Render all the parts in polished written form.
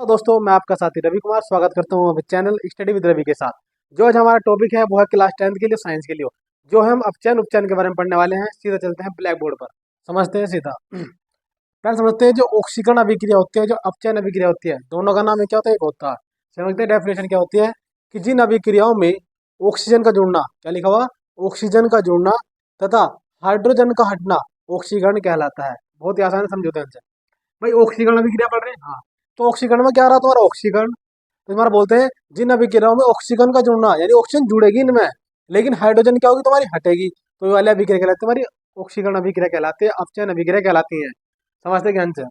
तो दोस्तों, मैं आपका साथी रवि कुमार स्वागत करता हूँ अपने चैनल स्टडी विद रवि के साथ। जो आज हमारा टॉपिक है वो है क्लास 10th के लिए साइंस के लिए, जो हम अपचयन उपचयन के बारे में पढ़ने वाले हैं। सीधा चलते हैं ब्लैक बोर्ड पर, समझते हैं सीधा। पहले समझते हैं जो ऑक्सीकरण अभिक्रिया होती है, जो अपचयन अभिक्रिया होती है, दोनों का नाम क्या होता है, एक होता है। समझते हैं डेफिनेशन क्या होती है कि जिन अभिक्रियाओं में ऑक्सीजन का जुड़ना, क्या लिखा हुआ, ऑक्सीजन का जुड़ना तथा हाइड्रोजन का हटना ऑक्सीकरण कहलाता है। बहुत ही आसान समझौते हैं भाई। ऑक्सीकरण अभिक्रिया पढ़ रहे हैं, हाँ। तो ऑक्सीकरण में क्या आ रहा है तुम्हारा, ऑक्सीकरण। तो तुम्हारा बोलते हैं जिन अभिक्रियाओं में ऑक्सीजन का जुड़ना, यानी ऑक्सीजन जुड़ेगी इनमें, लेकिन हाइड्रोजन क्या होगी, तुम्हारी हटेगी, तो ये वाली अभिक्रिया कहलाती है तुम्हारी ऑक्सीकरण अभिक्रिया कहलाती है, अपचयन अभिक्रिया कहलाती है। समझते ज्ञान से।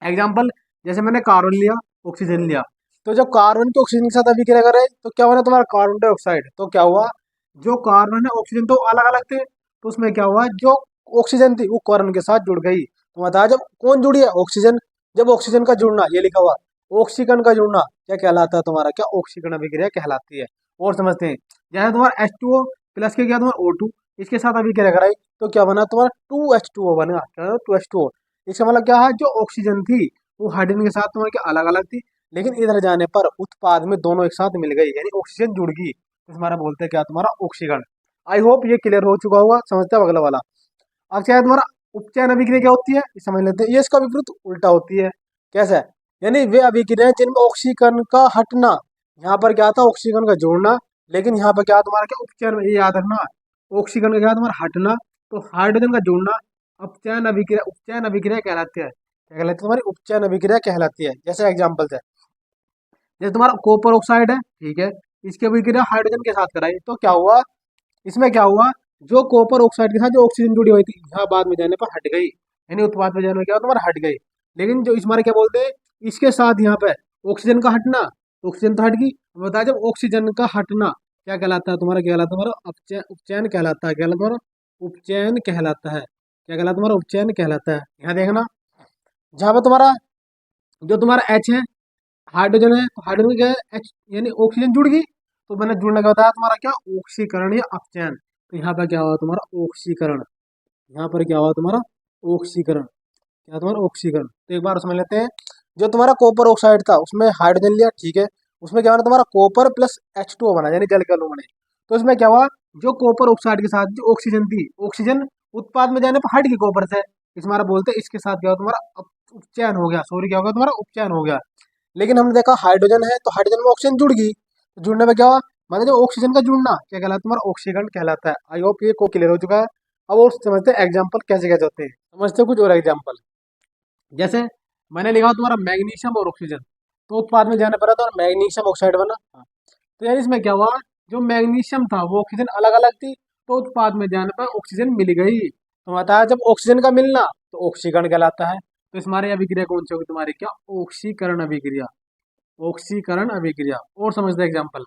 एग्जाम्पल, जैसे मैंने कार्बन लिया, ऑक्सीजन लिया, तो जब कार्बन के ऑक्सीजन के साथ अभिक्रिया करे तो क्या बना तुम्हारा कार्बन डाइऑक्साइड। तो क्या हुआ, जो कार्बन है ऑक्सीजन तो अलग अलग थे, तो उसमें क्या हुआ, जो ऑक्सीजन थी वो कार्बन के साथ जुड़ गई। तो बताया जब कौन जुड़ी है, ऑक्सीजन। जब ऑक्सीजन का जुड़ना, ये लिखा हुआ ऑक्सीकरण का जुड़ना क्या कहलाता है तुम्हारा, क्या ऑक्सीकरण अभिक्रिया कहलाती है। और समझते हैं, जैसे तुम्हारा H2O प्लस के क्या तुम्हारा O2, इसके साथ अभिक्रिया कराई तो क्या बना तुम्हारा 2H2O बना, क्या 2H2O। इसका मतलब क्या है, जो ऑक्सीजन थी वो हाइड्रोजन के साथ तुम्हारे क्या अलग अलग थी, लेकिन इधर जाने पर उत्पाद में दोनों एक साथ मिल गई, यानी ऑक्सीजन जुड़ गई, तो तुम्हारा बोलते हैं क्या, तुम्हारा ऑक्सीकरण। आई होप ये क्लियर हो चुका होगा, समझते हैं अगला वाला। अब क्या है तुम्हारा उपचयन अभिक्रिया क्या होती है, ये समझ लेते हैं। ये इसका विपरीत उल्टा होती है। कैसा है, यानी वे अभिक्रियाएं जिनमें ऑक्सीकरण का हटना, यहाँ पर क्या था ऑक्सीकरण का जोड़ना, लेकिन यहाँ पर क्या तुम्हारा क्या उपचयन, ये याद रखना, ऑक्सीकरण का क्या तुम्हारा हटना, तो हाइड्रोजन का जोड़ना अपचयन अभिक्रिया, उपचयन अभिक्रिया कहलाती है। क्या कहलाती है तुम्हारी उपचयन अभिक्रिया कहलाती है। जैसे एग्जाम्पल है, जैसे तुम्हारा कॉपर ऑक्साइड है, ठीक है, इसकी अभिक्रिया हाइड्रोजन के साथ कराई तो क्या हुआ, इसमें क्या हुआ, जो कॉपर ऑक्साइड के साथ जो ऑक्सीजन जुड़ी हुई थी, यहाँ बाद में जाने पर हट गई, यानी उत्पाद में जाने में क्या तुम्हारा हट गई। लेकिन जो इसमारे क्या बोलते हैं, इसके साथ यहाँ पे ऑक्सीजन का हटना, ऑक्सीजन तो हट गई, बताया जब ऑक्सीजन का हटना क्या कहलाता है तुम्हारा, क्या कहलाता है तुम्हारा अपचयन, उपचयन कहलाता है। क्या कहलाता है तुम्हारा उपचयन कहलाता है। क्या कहलाता है तुम्हारा उपचयन कहलाता है। यहाँ देखना, जहाँ पर तुम्हारा जो तुम्हारा H है, हाइड्रोजन है, तो हाइड्रोजन क्या है H, यानी ऑक्सीजन जुड़ गई, तो मैंने जुड़ने का बताया तुम्हारा क्या ऑक्सीकरण या अपचयन। तो यहाँ पर क्या हुआ तुम्हारा ऑक्सीकरण, यहाँ पर क्या हुआ तुम्हारा ऑक्सीकरण, क्या तुम्हारा ऑक्सीकरण। तो एक बार समझ लेते हैं, जो तुम्हारा कॉपर ऑक्साइड था उसमें हाइड्रोजन लिया, ठीक है, उसमें क्या बना तुम्हारा कॉपर प्लस H2O बना, यानी जल के अणु बने। तो इसमें क्या हुआ, जो कॉपर ऑक्साइड के साथ जो ऑक्सीजन थी, ऑक्सीजन उत्पाद में जाने पर हट गई कॉपर से, इस हमारा बोलते हैं इसके साथ क्या हुआ तुम्हारा उपचयन हो गया, सॉरी क्या हो गया तुम्हारा उपचयन हो गया। लेकिन हमने देखा हाइड्रोजन है तो हाइड्रोजन में ऑक्सीजन जुड़ गई, तो जुड़ने में क्या हुआ, मतलब जो ऑक्सीजन का जुड़ना क्या कहलाता है तुम्हारा ऑक्सीकरण कहलाता है। आई होप ये को क्लियर हो चुका है। अब और समझते हैं एग्जाम्पल कैसे कैसे होते हैं, समझते हैं कुछ और एग्जाम्पल। जैसे मैंने लिखा तुम्हारा मैग्नीशियम और ऑक्सीजन, तो उत्पाद में जाने पर तो मैग्नीशियम ऑक्साइड बना, हाँ। तो यार इसमें क्या हुआ, जो मैग्नीशियम था वो ऑक्सीजन अलग अलग थी, तो उत्पाद में जाने पर ऑक्सीजन मिल गई, तो बताया जब ऑक्सीजन का मिलना तो ऑक्सीकरण कहलाता है। तो इस हमारी अभिक्रिया कौन सी होगी तुम्हारी, क्या ऑक्सीकरण अभिक्रिया, ऑक्सीकरण अभिक्रिया। और समझते एग्जाम्पल,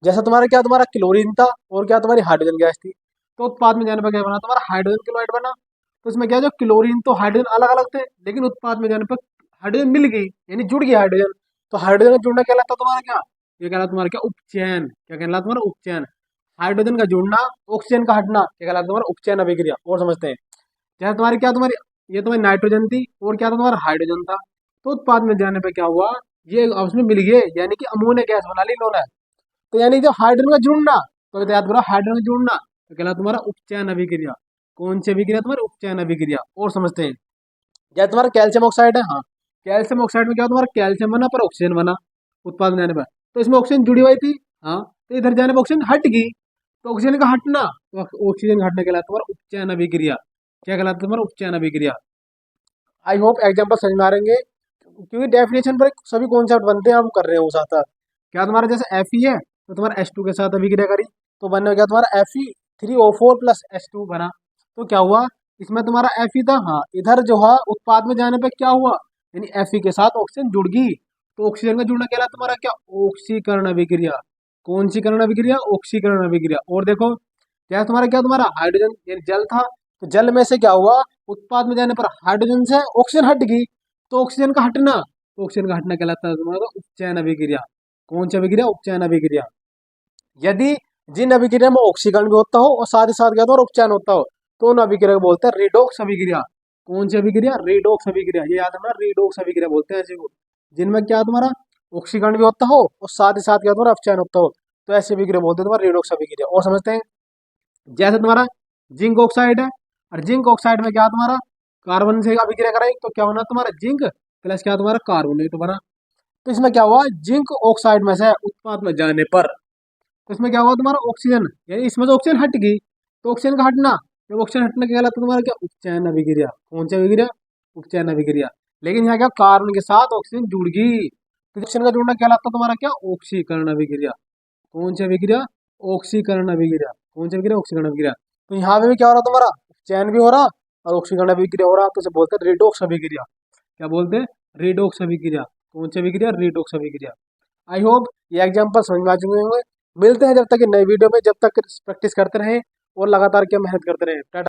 जैसा तुम्हारा क्या तुम्हारा क्लोरीन था और क्या तुम्हारी हाइड्रोजन गैस थी, तो उत्पाद में जाने पर क्या बना तुम्हारा हाइड्रोजन क्लोराइड बना। तो इसमें क्या, जो क्लोरीन तो हाइड्रोजन अलग अलग थे, लेकिन उत्पाद में जाने पर हाइड्रोजन मिल गई, यानी जुड़ गई हाइड्रोजन, तो हाइड्रोजन का जुड़ना कहलाता तुम्हारा क्या, ये कहलाता तुम्हारा क्या उपचयन। क्या कहलाता तुम्हारा उपचयन, हाइड्रोजन का जुड़ना, ऑक्सीजन का हटना क्या कहलाता तुम्हारा उपचयन अभिक्रिया। और समझते हैं, जैसे तुम्हारी क्या तुम्हारी, ये तुम्हारी नाइट्रोजन थी और क्या था तुम्हारा हाइड्रोजन था, तो उत्पाद में जाने पर क्या हुआ, ये आपस में मिल गए, यानी कि अमोनिया गैस बना ली इन्होंने। तो यानी जो हाइड्रोजन का जुड़ना, तो याद करो हाइड्रोजन का जुड़ना तो कहला तुम्हारा उपचयन अभिक्रिया। कौन सी अभिक्रिया तुम्हारी उपचयन अभिक्रिया। और समझते हैं, जैसे तुम्हारा कैल्शियम ऑक्साइड है, हाँ, कैल्शियम ऑक्साइड में क्या तुम्हारा कैल्शियम बना पर ऑक्सीजन बना उत्पाद में जाने पर, तो इसमें ऑक्सीजन जुड़ी हुई थी, हाँ, तो इधर जाने पर ऑक्सीजन हट गई, तो ऑक्सीजन का हटना, तो ऑक्सीजन का हटने कहलाता तुम्हारा उपचयन अभिक्रिया। क्या कहलाता तुम्हारा उपचयन अभिक्रिया। आई होप एग्जाम्पल समझ में आ रहेंगे, क्योंकि डेफिनेशन पर सभी कॉन्सेप्ट बनते हैं, हम कर रहे हैं उस आता। क्या तुम्हारा जैसे Fe है तो तुम्हारा H2 के साथ अभिक्रिया करी, तो बनने में क्या तुम्हारा Fe3O4 प्लस H2 बना। तो क्या हुआ, इसमें तुम्हारा Fe था, हाँ, इधर जो है उत्पाद में जाने पे क्या हुआ, यानी Fe के साथ ऑक्सीजन जुड़ गई, तो ऑक्सीजन का जुड़ना कहलाता तुम्हारा क्या ऑक्सीकरण अभिक्रिया। कौन सी करण अभिक्रिया, ऑक्सीकरण अभिक्रिया। और देखो, क्या तुम्हारा क्या तुम्हारा हाइड्रोजन यानी जल था, तो जल में से क्या हुआ, उत्पाद में जाने पर हाइड्रोजन से ऑक्सीजन हट गई, तो ऑक्सीजन का हटना, तो ऑक्सीजन का हटना कहलाता है तुम्हारा उपचयन अभिक्रिया। कौन सी अभिक्रिया, उपचयन अभिक्रिया। यदि जिन अभिक्रिया में ऑक्सीकरण भी होता हो और साथ ही साथ क्या होता है उपचयन होता हो, तो उन अभिक्रिया को बोलते हैं रिडोक्स अभिक्रिया। कौन सी अभिक्रिया, रिडोक्स अभिक्रिया, ये याद रखना, रिडोक्स अभिक्रिया बोलते हैं ऐसे को। जिनमें क्या तुम्हारा ऑक्सीकरण भी होता हो और साथ ही साथ क्या तुम्हारा अपचयन होता हो, तो ऐसी अभिक्रिया बोलते हैं तुम्हारा रेडॉक्स अभिक्रिया। और समझते हैं, जैसे तुम्हारा जिंक ऑक्साइड है, और जिंक ऑक्साइड में क्या तुम्हारा कार्बन से अभिक्रिया कराई तो क्या होना तुम्हारा जिंक प्लस क्या तुम्हारा कार्बन तुम्हारा। तो इसमें क्या हुआ, जिंक ऑक्साइड में से उत्पाद में जाने पर, तो इसमें क्या हुआ तुम्हारा ऑक्सीजन, यानी इसमें से ऑक्सीजन हट गई, तो ऑक्सीजन का हटना, जब ऑक्सीजन हटने के कहलाता तुम्हारा क्या उपचयन अभिक्रिया। कौन सी अभिक्रिया, उपचयन अभिक्रिया। लेकिन यहाँ क्या कार्बन के साथ ऑक्सीजन जुड़ गई, तो ऑक्सीजन का जुड़ना कहलाता तुम्हारा क्या, ऑक्सीकरण अभिक्रिया। कौन सी अभिक्रिया, ऑक्सीकरण अभिक्रिया। कौन सी अभिक्रिया, ऑक्सीकरण अभिक्रिया। तो यहाँ पे भी क्या हो रहा तुम्हारा, चयन भी हो रहा और ऑक्सीकरण अभिक्रिया हो रहा, तो इसे बोलते हैं रेडॉक्स अभिक्रिया। क्या बोलते हैं, रेडॉक्स अभिक्रिया। कौन सी अभिक्रिया, रेडॉक्स अभिक्रिया। आई होप ये एग्जाम्पल समझ में आ चुके होंगे। मिलते हैं जब तक नई वीडियो में, जब तक प्रैक्टिस करते रहें और लगातार क्या मेहनत करते रहें। टाटा।